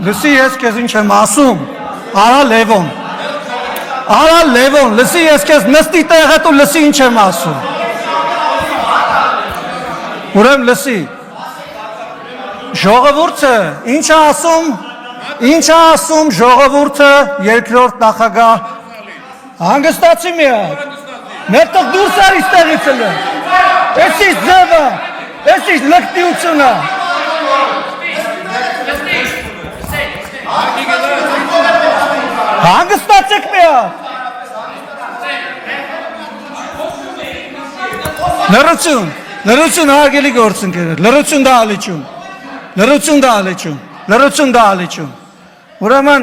լսի ես քեզ ինչ եմ ասում, արա Լևոն, լսի ես քեզ նստի տեղդ ու լսի ինչ եմ ասում։ Ուրեմն լսի, ժողովուրդը ինչ է ասում ժողովուրդը երկրորդ նախագահ, հանգստացի մի հատ, ներտեղ դուրս արի ստեղից էլ, ես ինչ ձևը, ես ինչ լկտիությունը, հանգստացեք մի հատ, լրություն հարգելի գործընկերներ, լրություն դա ալիչում, ուրեմն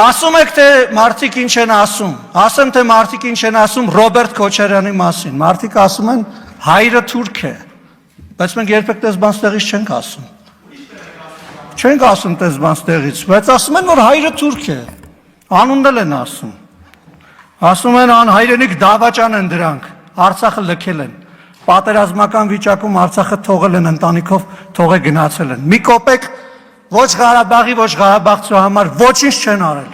ասում եք թե մարդիկ ինչ են ասում, ասեմ թե մարդիկ ինչ են ասում Ռոբերտ Քոչարյանի մասին, մարդիկ ասում են հայրը թուրք է, բայց մենք երբեք տեսբան ստեղից չենք ասում տեսբան ստեղից, բայց ասում են որ հայրը թուրք է, անունն էլ են ասում են անհայրենիք դավաճան են դրանք, Արցախը լքել են, պատերազմական վիճակում Արցախը թողել են ընտանիքով, թողե գնացել են, մի կոպեկ ոչ Ղարաբաղի, ոչ Ղարաբաղցու համար ոչինչ չեն արել,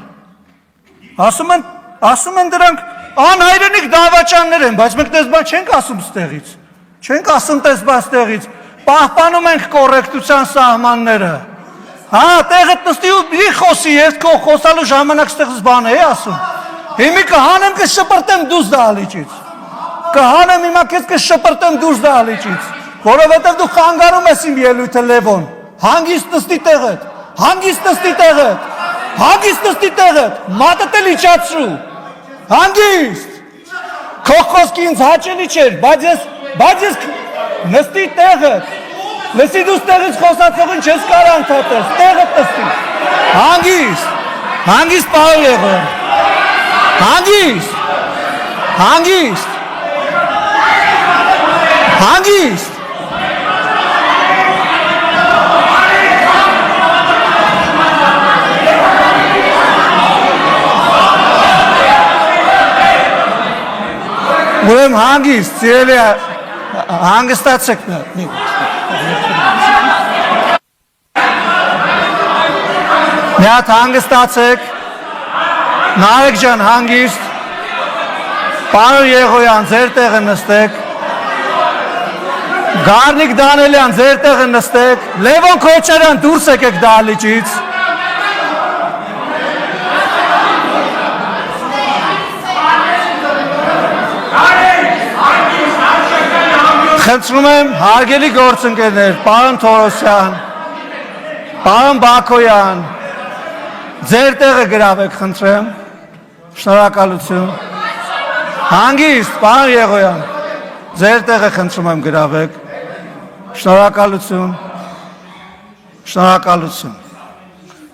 ասում են դրանք անհայրենիք դավաճաններ են, բայց մենք տեսբան չենք ասում ստեղից, պահպանում ենք կոռեկտության սահմանները, տեղդ նստի ու մի խոսի, ես քո խոսալու ժամանակ ստեղից բան է ասում, հիմի կհանեմ կշպրտեմ դուրս դա ալիճից, որովհետև դու խանգարում ես իմ ելույթը Լևոն, հանգիստ նստի տեղդ, մատդ էլ իջացրու, հանգիստ, քո խոսքը ինձ հաճելի չէր, բայց ես նստի տեղդ, լսի դու ստեղից խոսացողին չես կարա ընդհատես, տեղդ նստի, հանգիստ պարոն Լևոն, հանգիստ, ուրեմն հանգիստ, սիրելի հանգստացեք մի հատ հանգստացեք, Նարեկ ջան հանգիստ, պարոն Եղոյան ձեր տեղը նստեք, Գառնիկ Դանելյան ձեր տեղը նստեք, Լևոն Քոչարյան դուրս եկեք դահլիճից, խնդրում եմ հարգելի գործընկերներ, պարոն Թորոսյան, պարոն Բակոյան, ձեր տեղը գրավեք խնդրեմ, շնորհակալություն, հանգիստ, պարոն Եղոյան, ձեր տեղը խնդրում եմ գրավեք, շնորհակալություն,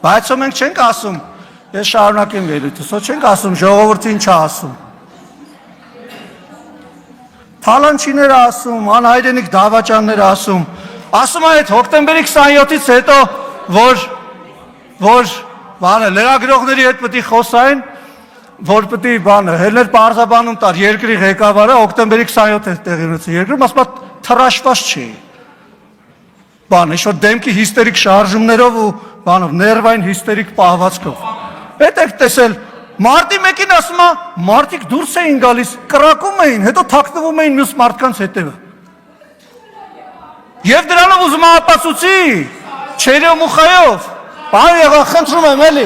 բայց մենք չենք ասում, ես շարունակեմ ելույթս, չենք ասում ժողովուրդը ինչ է ասում, Թալանչիներ ասում, անհայրենիք դավաճաններ ասում այդ հոկտեմբերի 27-ից հետո, որ լրագրողների հետ պետք է խոսային, որ պետք է հելներ պարզաբանում տար երկրի ղեկավարը հոկտեմբերի 27-ից տեղի ունեցել երկրում, ասում թռաշված չի, ինչ-որ դեմքի հիստերիկ շարժումներով ու ներվային հիստերիկ պահվածքով, հետ եք տեսել, Մարտի մեկին ասում է, մարդիկ դուրս էին գալիս, կրակում էին, հետո թաքնվում էին մյուս մարդկանց հետևը։ Եվ դրանով ուզում ապացուցի, չերյոմուխայով, պարոն Եղոյան, խնդրում եմ էլի,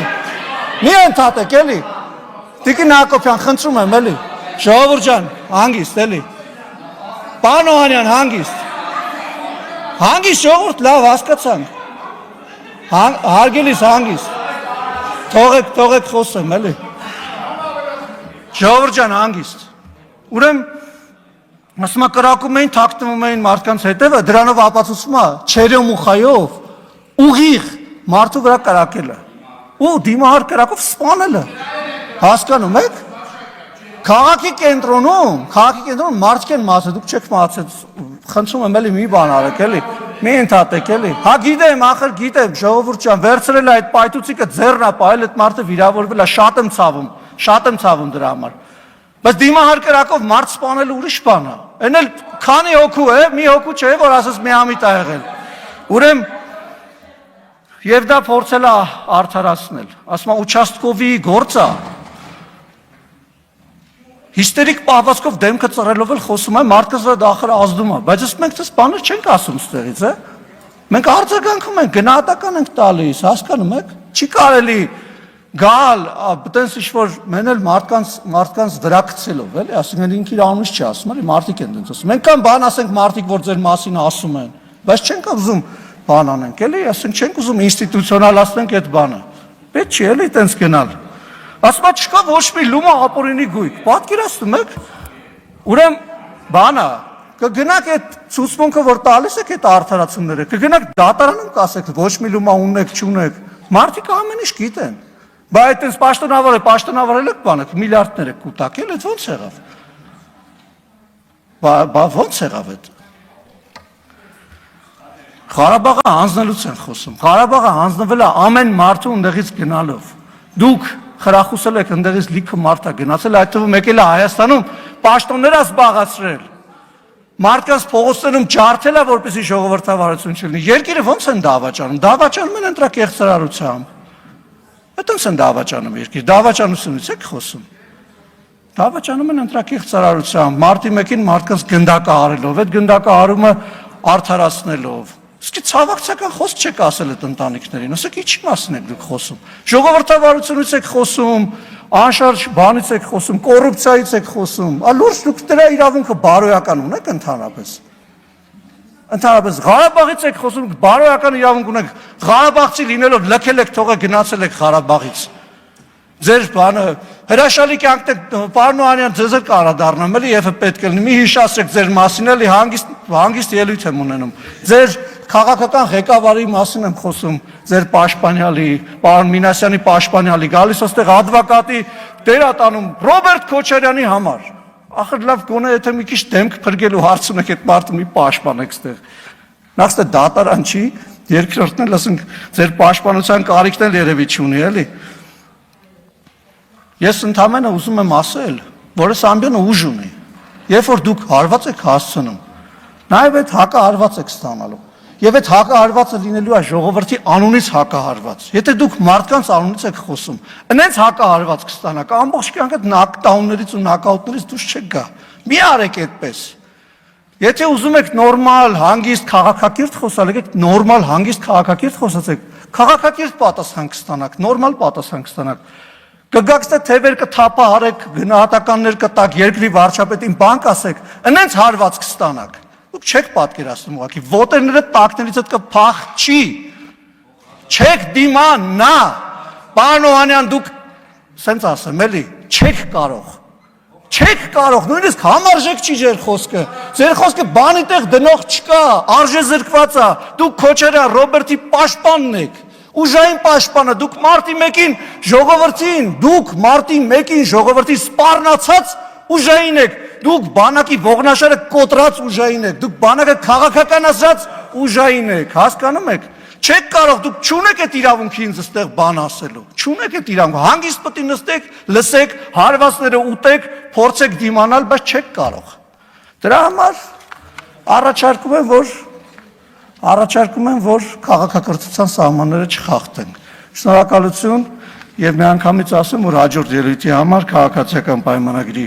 մի ընդհատեք էլի, Տիկին Հակոբյան, խնդրում եմ էլի, ժողովուրդ ջան, հանգիստ էլի, պարոն Օհանյան, հանգիստ ժողովուրդ, լավ հասկացանք, հարգելիս հանգիստ, թողեք խոսեմ էլի, ժողովուրդ ջան հանգիստ, ուրեմն ասում է կրակում էին, թաքնվում էին մարդկանց հետևը, դրանով ապացուցում է չերյոմուխայով, ուղիղ մարդու վրա կրակելը, ու դիմահար կրակով սպանելը, հասկանում եք, քաղաքի կենտրոնում մարդիկ են մացել, դուք չեք մացել, խնդրում եմ էլի մի բան արեք էլի, մի ընդհատեք էլի, գիտեմ, ժողովուրդ ջան, վերցրել է այդ պայթուցիկը ձեռն է պահել, այդ մարդը վիրավորվել է, շատ եմ ցավում դրա համար, բայց դիմահար կրակով մարդ սպանելը ուրիշ բան է, այն էլ քանի հոգու է, մի հոգու չէ, որ ասես մի ամիտ ա եղել, ուրեմն Եվ դա փորձել է արդարացնել, ասում է ուչաստկովի գործը հիստերիկ պահվածքով դեմքը ծռելով էլ խոսում է, մարդկանց վրա դախրը ազդում է, բայց ըստ մենք դες բաներ չենք ասում ստեղից, մենք արձագանքում ենք, գնահատական ենք տալիս, հասկանում եք, չի կարելի գալ, այտենց ինչ-որ մենել մարդկանց վրա գցելով, էլի, ասենք ինքը իր անունից չի ասում, էլի, մարդիկ են դենց ասում, մենք կան բան ասենք մարդիկ, որ ձեր մասին ասում են, բայց չենք ուզում բան անենք, էլի, ասենք չենք ուզում ինստիտուցիոնալացնենք այդ բանը, պետք չի էլի այտենց գնալ։ Ասում է չկա ոչ մի լումա ապօրինի գույք, պատկերացնում եք, ուրեմն բանը, կգնաք այդ ցուցմունքը, որ տալիս եք այդ արդարացումները, կգնաք դատարանում կասեք ոչ մի լումա ունեք, չունեք, մարդիկ ամեն ինչ գիտեն, բայց այտենց պաշտոնավարել եք բանը, միլիարդներ եք կուտակել, այդ ո՞նց եղավ, ո՞նց եղավ այդ, Ղարաբաղը հանձնելուց են խոսում, Ղարաբաղը հանձնվել է ամեն մարդու ընդեղից գնալով, դուք խրախուսել եք ընդեղից լիքը մարդա գնացել, այդ թվում եկել է Հայաստանում պաշտոններ է զբաղացրել, մարդկանց փողոցներում ջարդել է, որպեսզի ժողովրդավարություն չլինի, երկիրը ո՞նց են դավաճանում են ընտրակեղծարարությամբ, այդպես են դավաճանում երկիր, դավաճանությունից եք խոսում, դավաճանում են ընտրակեղծարարությամբ, մարտի 1-ին մարդկանց գնդակահարելով, այդ գնդակահարումը արդարացնելով, իսկ ցավակցական խոսք չեք ասել այդ ընտանիքներին, ասեք ինչի մասին եք դուք խոսում, ժողովրդավարությունից եք խոսում, անշարժ բանից եք խոսում, կոռուպցիայից եք խոսում, լուրջ դուք դրա իրավունքը բարոյական ունեք ընդհանրապես Ղարաբաղից եք խոսում, բարոյական իրավունք ունեք, Ղարաբաղցի լինելով լքել եք թողը գնացել եք Ղարաբաղից, ձեր բանը հրաշալի կյանքն եք, պարոն Օհանյան, ձեզ էլ կարա դառնամ, էլի եւ պետք է լինի, մի հիշացրեք ձեր մասին, էլի հանգիստ ելույթ եմ ունենում, ձեր քաղաքական ղեկավարի մասին եմ խոսում, ձեր պաշտպանյալի, պարոն Մինասյանի պաշտպանյալի, գալիս այստեղ advocate-ի դեր ա տանում Ռոբերտ Քոչարյանի համար, ախր լավ գոնե եթե մի քիչ դեմք փրկելու հարց ունեք այդ մարդը մի պաշտպանեք այստեղ, նախ դա դատարան չի, երկրորդն էլ ասենք ձեր պաշտպանության կարիքն էլ երևի չունի, էլի Ես ընդամենը ուզում եմ ասել, որ այս ամբյոնը ուժ ունի, երբ որ դուք հարված եք հասցնում, նաև այդ հակահարված եք ստանալու, եւ այդ հակահարվածը լինելու է ժողովրդի անունից հակահարված, եթե դուք մարդկանց անունից եք խոսում, այնց հակահարված կստանաք, ամբողջ կյանքը նոկդաուններից ու նոկաուտներից դուրս չեք գա, մի արեք այդպես, եթե ուզում եք նորմալ, հանգիստ քաղաքակիրթ խոսալ, եկեք նորմալ, հանգիստ քաղաքակիրթ խոսացեք, քաղաքակիրթ պատասխան կստանաք, նորմալ պատասխան կստանաք, Կգաք ստե թևեր կթափահարեք, գնահատականներ կտակ, երկրի վարչապետին բան կասեք, այնց հարված կստանաք, դուք չեք պատկերացնում ուղղակի, ոտերները տակներից հետ կփախչի, չեք դիմանա, պարոն Օհանյան, դուք, սենց ասեմ էլի, չեք կարող, նույնիսկ համարժեք չի ձեր խոսքը բանի տեղ դնող չկա, արժե զրկված է, դուք Քոչարյան Ռոբերտի պաշտպանն եք, Ուժային պաշտպանը, դուք մարտի 1-ին ժողովրդի սպառնացած ուժային եք, դուք բանակի ողնաշարը կոտրած ուժային եք, դուք բանակը քաղաքականացրած ուժային եք, հասկանում եք, չեք կարող, դուք չունեք այդ իրավունքի ինձ ստեղ բան ասելու, չունեք այդ իրավունքը, հանգիստ պետք է նստեք, լսեք, հարվածները ուտեք, փորձեք դիմանալ, բայց չեք կարող, դրա համար առաջարկում եմ, որ քաղաքակրթության սահմանները չխախտենք, շնորհակալություն և միանգամից ասեմ, որ հաջորդ ելույթի համար քաղաքացիական պայմանագրի